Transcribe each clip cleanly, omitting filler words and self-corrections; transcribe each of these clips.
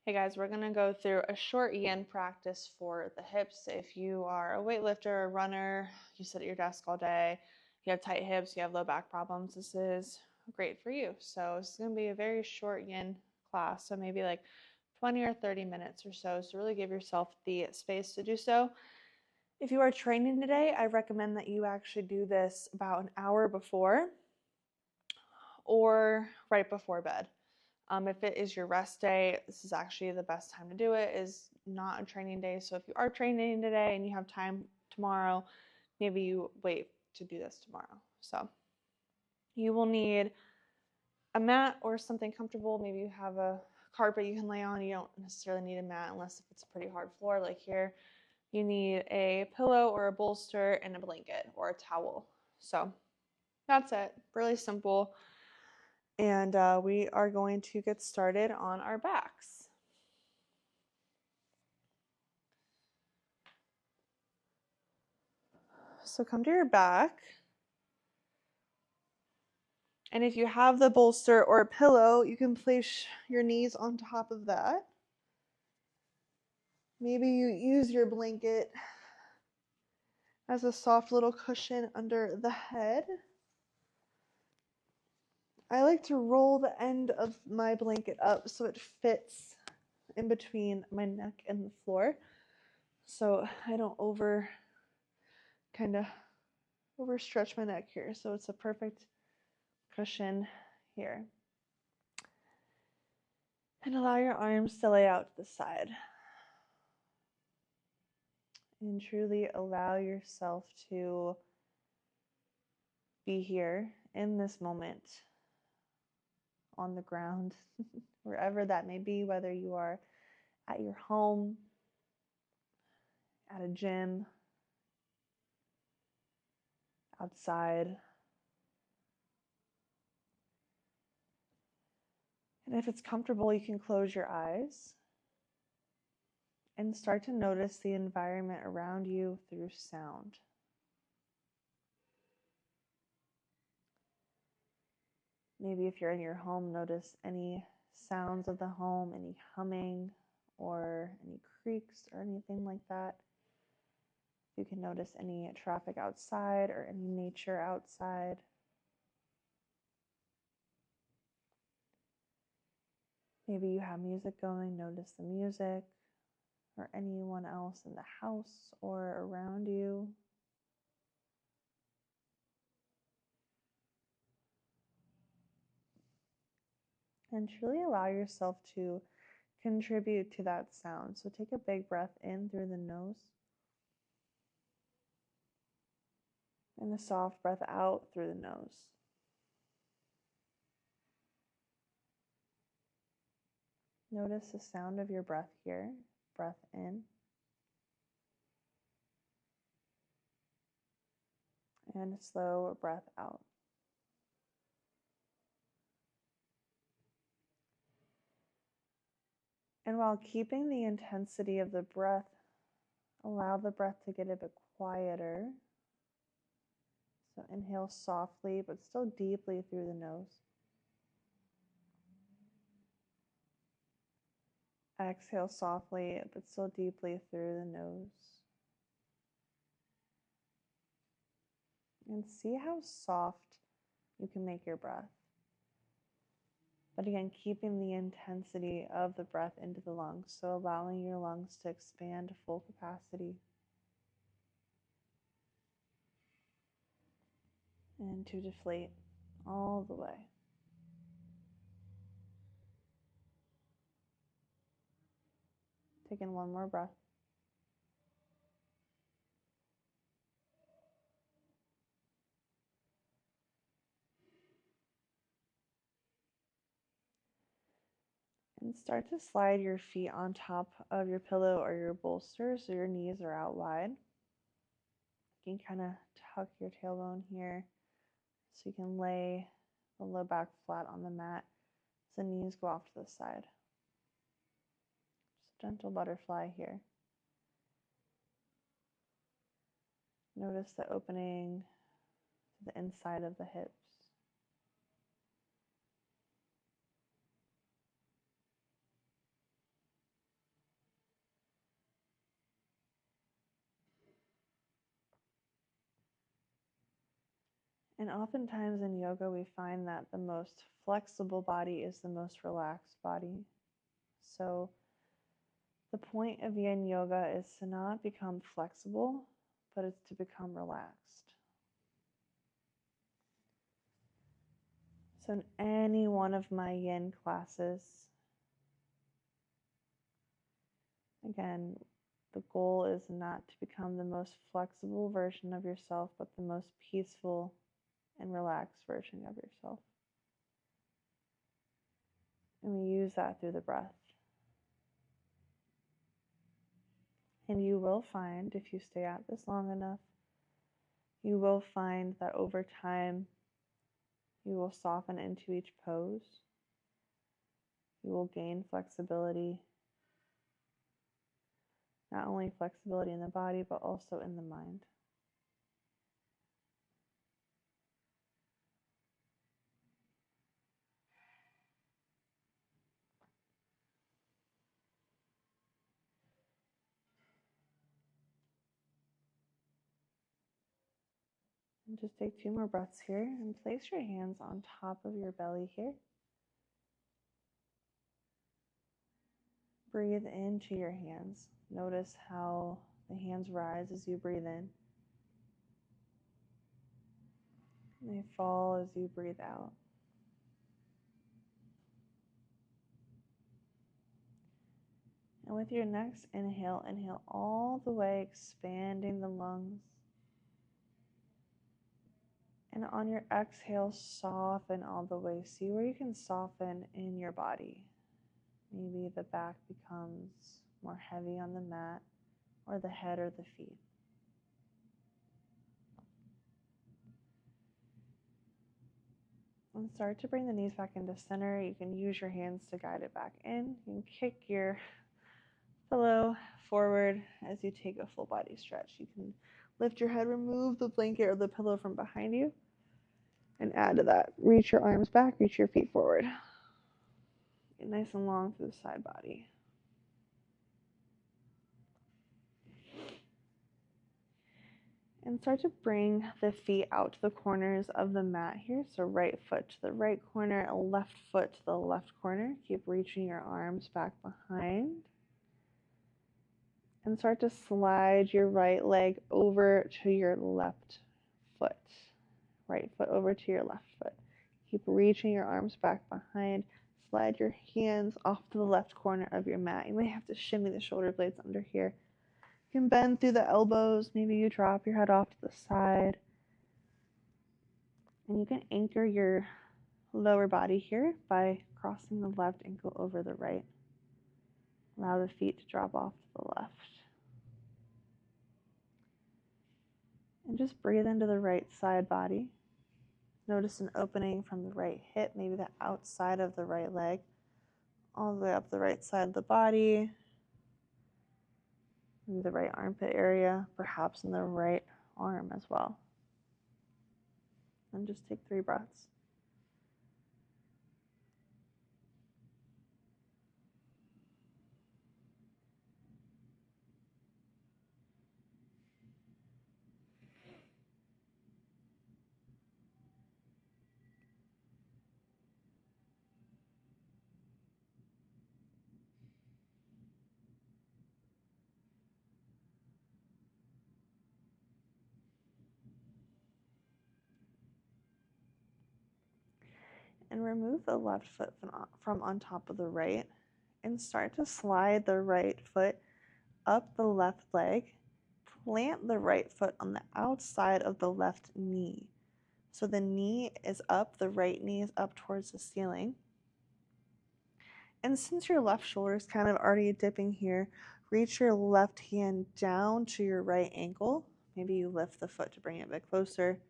Hey guys, we're going to go through a short yin practice for the hips. If you are a weightlifter, a runner, you sit at your desk all day, you have tight hips, you have low back problems, this is great for you. So it's going to be a very short yin class, so maybe like 20 or 30 minutes or so. So really give yourself the space to do so. If you are training today, I recommend that you actually do this about an hour before or right before bed. If it is your rest day, this is actually the best time to do it, is not a training day. So if you are training today and you have time tomorrow, maybe you wait to do this tomorrow. So you will need a mat or something comfortable. Maybe you have a carpet you can lay on. You don't necessarily need a mat unless if it's a pretty hard floor like here. You need a pillow or a bolster and a blanket or a towel. So that's it. Really simple. And we are going to get started on our backs. So come to your back. And if you have the bolster or a pillow, you can place your knees on top of that. Maybe you use your blanket as a soft little cushion under the head. I like to roll the end of my blanket up so it fits in between my neck and the floor, so I don't overstretch my neck here. So it's a perfect cushion here. And allow your arms to lay out to the side. And truly allow yourself to be here in this moment on the ground, wherever that may be, whether you are at your home, at a gym, outside. And if it's comfortable, you can close your eyes and start to notice the environment around you through sound. Maybe if you're in your home, notice any sounds of the home, any humming or any creaks or anything like that. You can notice any traffic outside or any nature outside. Maybe you have music going, notice the music or anyone else in the house or around you. And truly allow yourself to contribute to that sound. So take a big breath in through the nose and a soft breath out through the nose. Notice the sound of your breath here. Breath in and a slow breath out. And while keeping the intensity of the breath, allow the breath to get a bit quieter. So inhale softly, but still deeply through the nose. Exhale softly, but still deeply through the nose. And see how soft you can make your breath. But again, keeping the intensity of the breath into the lungs, so allowing your lungs to expand to full capacity. And to deflate all the way. Take in one more breath. And start to slide your feet on top of your pillow or your bolster so your knees are out wide. You can kind of tuck your tailbone here so you can lay the low back flat on the mat as the knees go off to the side. Just a gentle butterfly here. Notice the opening to the inside of the hips. And oftentimes in yoga, we find that the most flexible body is the most relaxed body. So the point of Yin Yoga is to not become flexible, but it's to become relaxed. So in any one of my Yin classes, again, the goal is not to become the most flexible version of yourself, but the most peaceful and relaxed version of yourself. And we use that through the breath. And you will find, if you stay at this long enough, you will find that over time, you will soften into each pose. You will gain flexibility, not only flexibility in the body, but also in the mind. And just take 2 more breaths here and place your hands on top of your belly here. Breathe into your hands. Notice how the hands rise as you breathe in. They fall as you breathe out. And with your next inhale, inhale all the way, expanding the lungs. And on your exhale, soften all the way. See where you can soften in your body. Maybe the back becomes more heavy on the mat, or the head or the feet. And start to bring the knees back into center. You can use your hands to guide it back in. You can kick your pillow forward as you take a full body stretch. You can lift your head, remove the blanket or the pillow from behind you, and add to that. Reach your arms back, reach your feet forward. Get nice and long through the side body. And start to bring the feet out to the corners of the mat here. So right foot to the right corner, left foot to the left corner. Keep reaching your arms back behind. And start to slide your right leg over to your left foot. Right foot over to your left foot. Keep reaching your arms back behind. Slide your hands off to the left corner of your mat. You may have to shimmy the shoulder blades under here. You can bend through the elbows. Maybe you drop your head off to the side. And you can anchor your lower body here by crossing the left ankle over the right. Allow the feet to drop off to the left. And just breathe into the right side body. Notice an opening from the right hip, maybe the outside of the right leg, all the way up the right side of the body, maybe the right armpit area, perhaps in the right arm as well. And just take 3 breaths. And remove the left foot from on top of the right and start to slide the right foot up the left leg. Plant the right foot on the outside of the left knee. So the knee is up, the right knee is up towards the ceiling. And since your left shoulder is kind of already dipping here, reach your left hand down to your right ankle. Maybe you lift the foot to bring it a bit closer.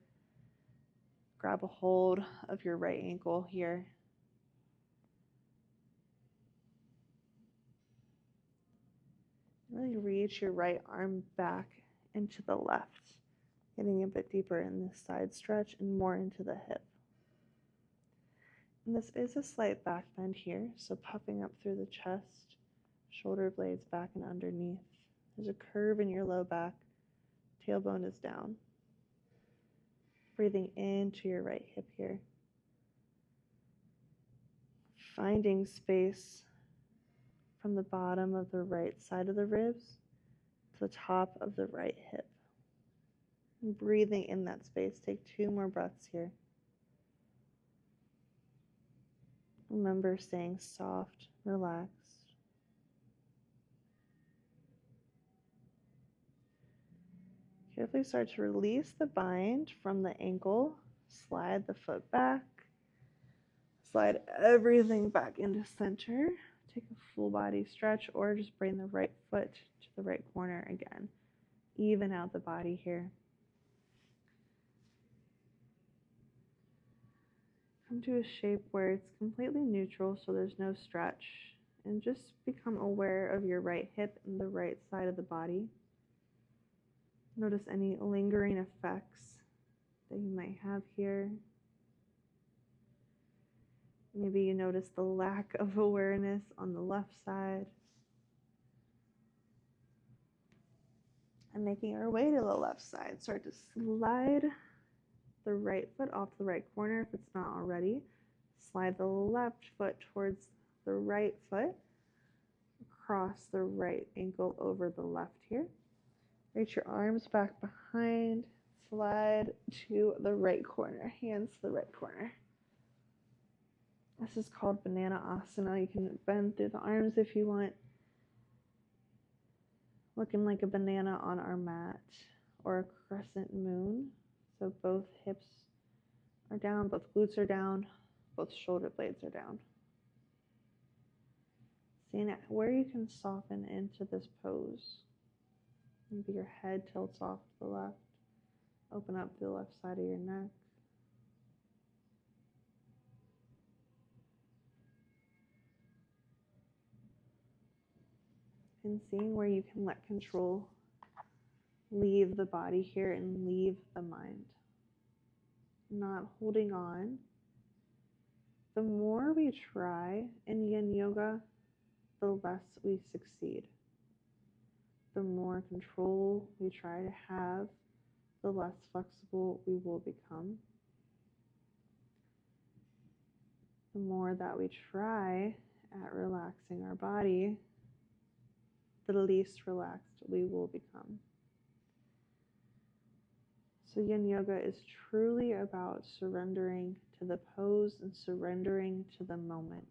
Grab a hold of your right ankle here. Really reach your right arm back into the left, getting a bit deeper in this side stretch and more into the hip. And this is a slight back bend here, so puffing up through the chest, shoulder blades back and underneath. There's a curve in your low back, tailbone is down. Breathing into your right hip here. Finding space from the bottom of the right side of the ribs to the top of the right hip. And breathing in that space. Take 2 more breaths here. Remember staying soft, relaxed. Carefully start to release the bind from the ankle. Slide the foot back. Slide everything back into center. Take a full body stretch or just bring the right foot to the right corner again. Even out the body here. Come to a shape where it's completely neutral, so there's no stretch. And just become aware of your right hip and the right side of the body. Notice any lingering effects that you might have here. Maybe you notice the lack of awareness on the left side. And making our way to the left side, start to slide the right foot off the right corner if it's not already. Slide the left foot towards the right foot. Cross the right ankle over the left here. Reach your arms back behind. Slide to the right corner. Hands to the right corner. This is called banana asana. You can bend through the arms if you want. Looking like a banana on our mat or a crescent moon. So both hips are down, both glutes are down, both shoulder blades are down. Seeing where you can soften into this pose. Maybe your head tilts off to the left. Open up the left side of your neck. And seeing where you can let control leave the body here and leave the mind. Not holding on. The more we try in Yin Yoga, the less we succeed. The more control we try to have, the less flexible we will become. The more that we try at relaxing our body, the least relaxed we will become. So Yin Yoga is truly about surrendering to the pose and surrendering to the moment.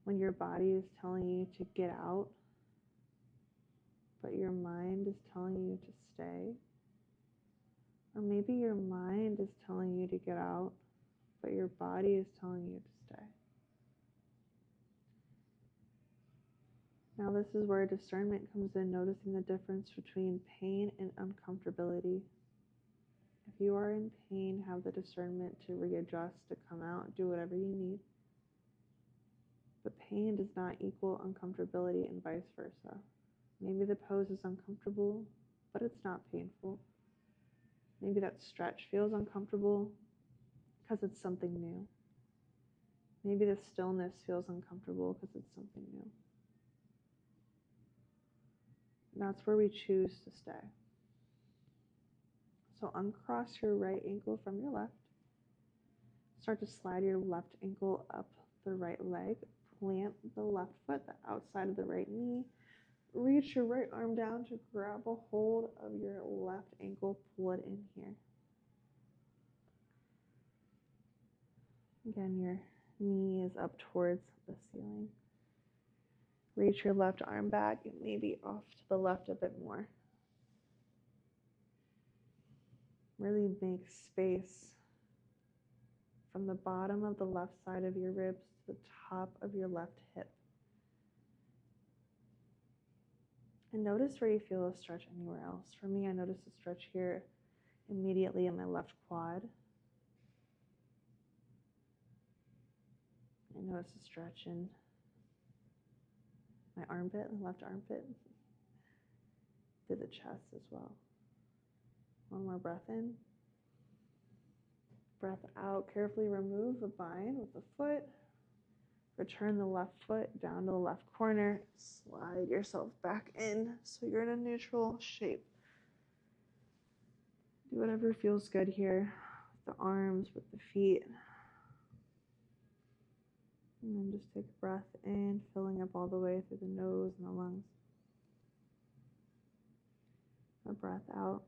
When your body is telling you to get out, but your mind is telling you to stay. Or maybe your mind is telling you to get out, but your body is telling you to stay. Now this is where discernment comes in, noticing the difference between pain and uncomfortability. If you are in pain, have the discernment to readjust, to come out, do whatever you need. But pain does not equal uncomfortability and vice versa. Maybe the pose is uncomfortable, but it's not painful. Maybe that stretch feels uncomfortable because it's something new. Maybe the stillness feels uncomfortable because it's something new. That's where we choose to stay. So uncross your right ankle from your left. Start to slide your left ankle up the right leg. Plant the left foot, the outside of the right knee. Reach your right arm down to grab a hold of your left ankle. Pull it in here. Again, your knee is up towards the ceiling. Reach your left arm back and maybe off to the left a bit more. Really make space from the bottom of the left side of your ribs to the top of your left hip. And notice where you feel a stretch anywhere else. For me, I notice a stretch here immediately in my left quad. I notice a stretch in my armpit, the left armpit, to the chest as well. One more breath in. Breath out. Carefully remove the bind with the foot. Return the left foot down to the left corner. Slide yourself back in so you're in a neutral shape. Do whatever feels good here with the arms, with the feet. And then just take a breath in, filling up all the way through the nose and the lungs. A breath out.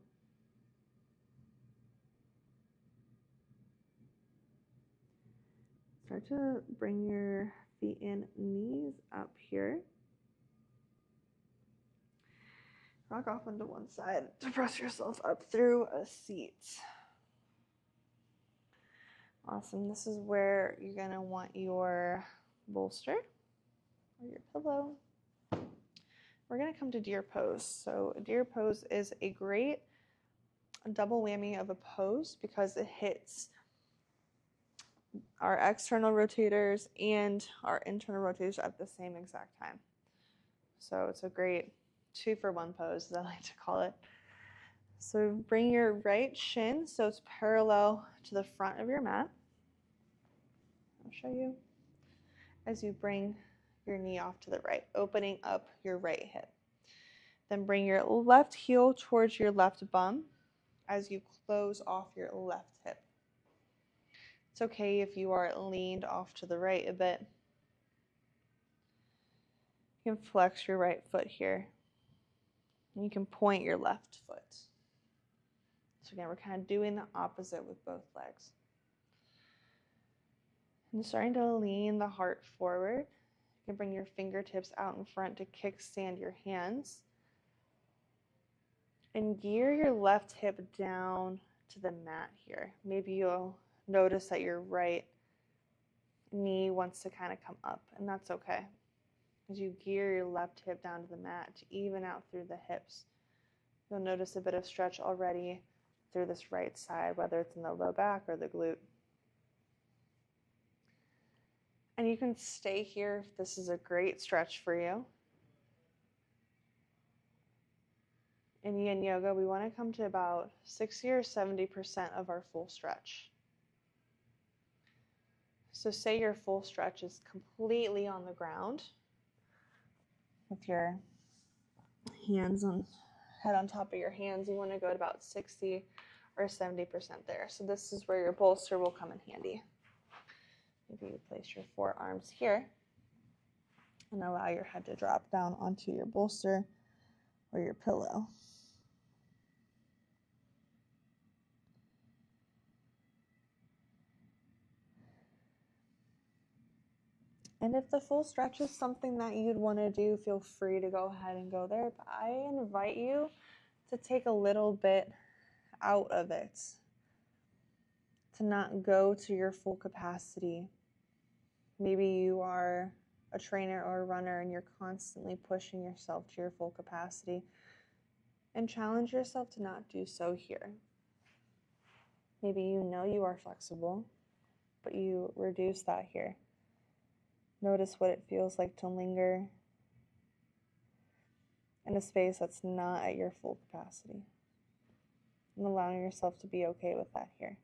Start to bring your feet and knees up here. Rock off onto one side to press yourself up through a seat. Awesome. This is where you're going to want your bolster or your pillow. We're going to come to deer pose. So deer pose is a great double whammy of a pose because it hits our external rotators and our internal rotators at the same exact time. So it's a great 2-for-1 pose, as I like to call it. So bring your right shin so it's parallel to the front of your mat. I'll show you. As you bring your knee off to the right, opening up your right hip. Then bring your left heel towards your left bum as you close off your left hip. It's okay if you are leaned off to the right a bit. You can flex your right foot here. And you can point your left foot. So again, we're kind of doing the opposite with both legs. And starting to lean the heart forward. You can bring your fingertips out in front to kickstand your hands. And gear your left hip down to the mat here. Maybe you'll notice that your right knee wants to kind of come up, and that's okay. As you gear your left hip down to the mat to even out through the hips, you'll notice a bit of stretch already through this right side, whether it's in the low back or the glute. And you can stay here if this is a great stretch for you. In Yin Yoga, we want to come to about 60 or 70% of our full stretch. So say your full stretch is completely on the ground with your hands on, head on top of your hands. You want to go at about 60 or 70% there. So this is where your bolster will come in handy. Maybe you place your forearms here and allow your head to drop down onto your bolster or your pillow. And if the full stretch is something that you'd want to do, feel free to go ahead and go there. But I invite you to take a little bit out of it, to not go to your full capacity. Maybe you are a trainer or a runner and you're constantly pushing yourself to your full capacity, and challenge yourself to not do so here. Maybe you know you are flexible, but you reduce that here. Notice what it feels like to linger in a space that's not at your full capacity, and allowing yourself to be okay with that here.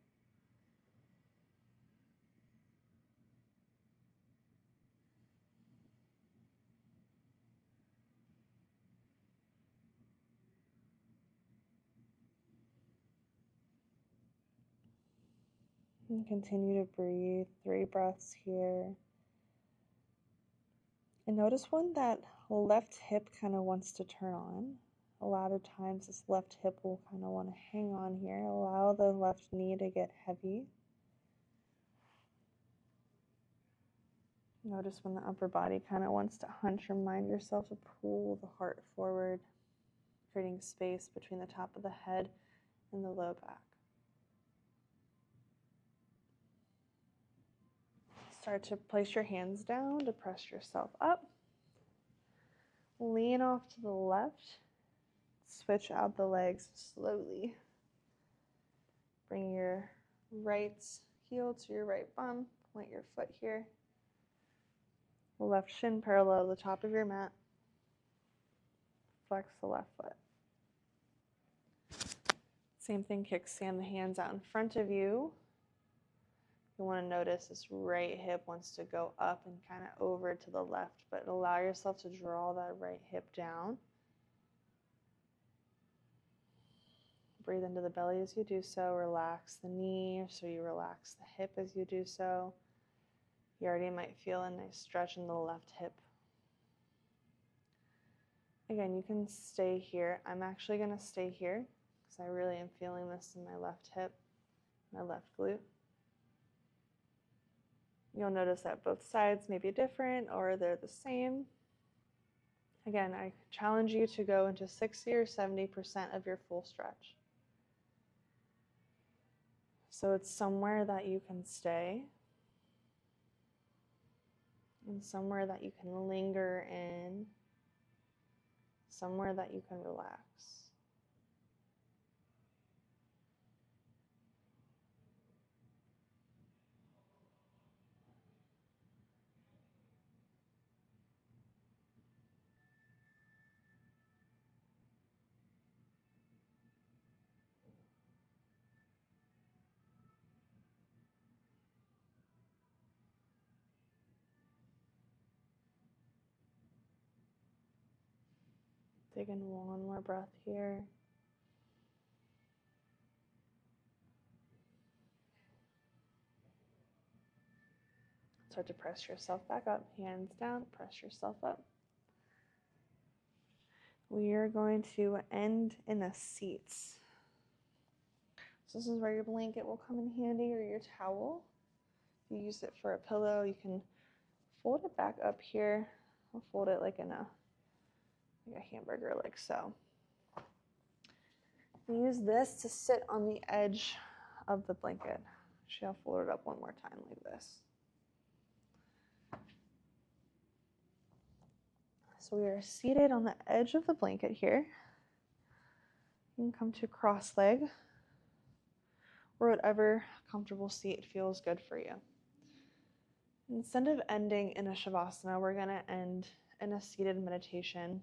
And continue to breathe, 3 breaths here. And notice when that left hip kind of wants to turn on. A lot of times this left hip will kind of want to hang on here. Allow the left knee to get heavy. Notice when the upper body kind of wants to hunch. Remind yourself to pull the heart forward, creating space between the top of the head and the low back. Start to place your hands down to press yourself up. Lean off to the left. Switch out the legs slowly. Bring your right heel to your right bum. Point your foot here. Left shin parallel to the top of your mat. Flex the left foot. Same thing, kickstand the hands out in front of you. You want to notice this right hip wants to go up and kind of over to the left, but allow yourself to draw that right hip down. Breathe into the belly as you do so. Relax the knee, so you relax the hip as you do so. You already might feel a nice stretch in the left hip. Again, you can stay here. I'm actually going to stay here because I really am feeling this in my left hip, my left glute. You'll notice that both sides may be different or they're the same. Again, I challenge you to go into 60 or 70% of your full stretch. So it's somewhere that you can stay and somewhere that you can linger in, somewhere that you can relax. Take in one more breath here. Start to press yourself back up, hands down, press yourself up. We are going to end in a seat. So this is where your blanket will come in handy, or your towel. If you use it for a pillow, you can fold it back up here. I'll fold it like a hamburger, like so. Use this to sit on the edge of the blanket. Actually, I'll fold it up one more time like this. So we are seated on the edge of the blanket here. You can come to cross leg or whatever comfortable seat feels good for you. Instead of ending in a shavasana, we're going to end in a seated meditation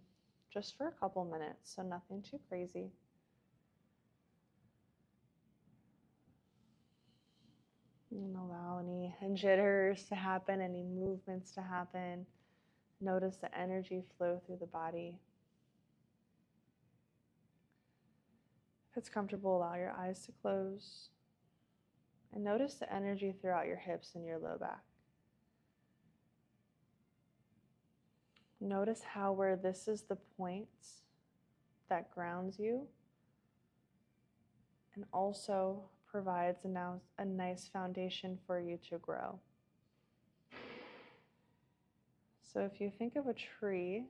just for a couple minutes, so nothing too crazy. And allow any jitters to happen, any movements to happen. Notice the energy flow through the body. If it's comfortable, allow your eyes to close. And notice the energy throughout your hips and your low back. Notice how where this is the point that grounds you and also provides a nice foundation for you to grow. So if you think of a tree,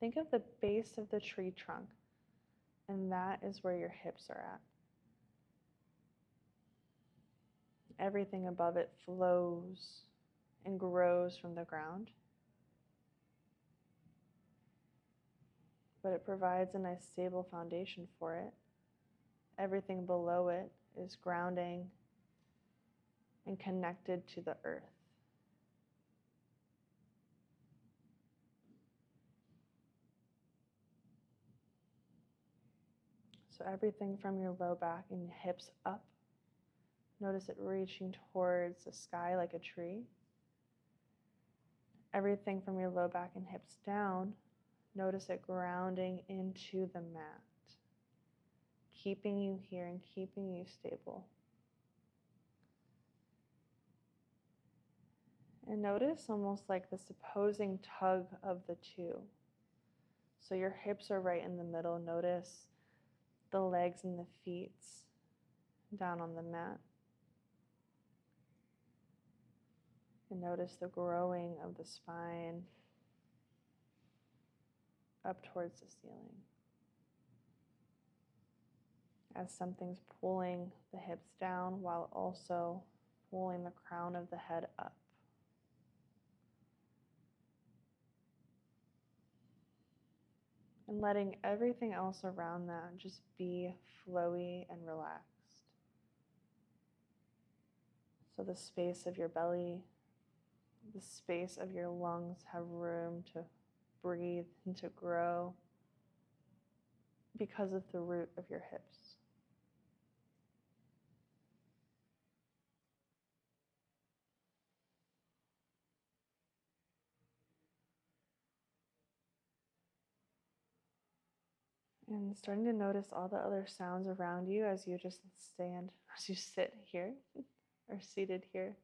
think of the base of the tree trunk, and that is where your hips are at. Everything above it flows and grows from the ground, but it provides a nice stable foundation for it. Everything below it is grounding and connected to the earth. So everything from your low back and hips up, notice it reaching towards the sky like a tree. Everything from your low back and hips down, notice it grounding into the mat, keeping you here and keeping you stable. And notice almost like this opposing tug of the two. So your hips are right in the middle. Notice the legs and the feet down on the mat. And notice the growing of the spine up towards the ceiling. As something's pulling the hips down while also pulling the crown of the head up. And letting everything else around that just be flowy and relaxed. So the space of your belly, the space of your lungs have room to breathe and to grow because of the root of your hips. And starting to notice all the other sounds around you as you just as you sit here or seated here.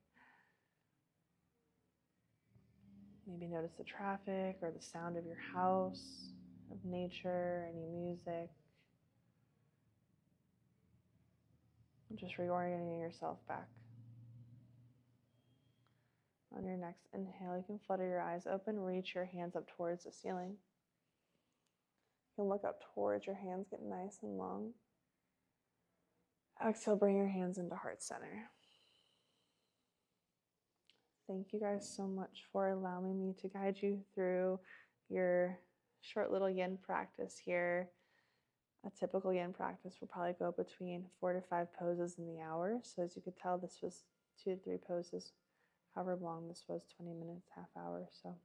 Maybe notice the traffic or the sound of your house, of nature, any music. Just reorienting yourself back. On your next inhale, you can flutter your eyes open, reach your hands up towards the ceiling. You can look up towards your hands, get nice and long. Exhale, bring your hands into heart center. Thank you guys so much for allowing me to guide you through your short little yin practice here. A typical yin practice will probably go between 4 to 5 poses in the hour. So as you could tell, this was 2 to 3 poses, however long this was, 20 minutes, half hour. So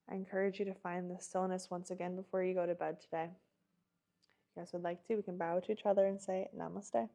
I encourage you to find the stillness once again before you go to bed today. If you guys would like to, we can bow to each other and say namaste.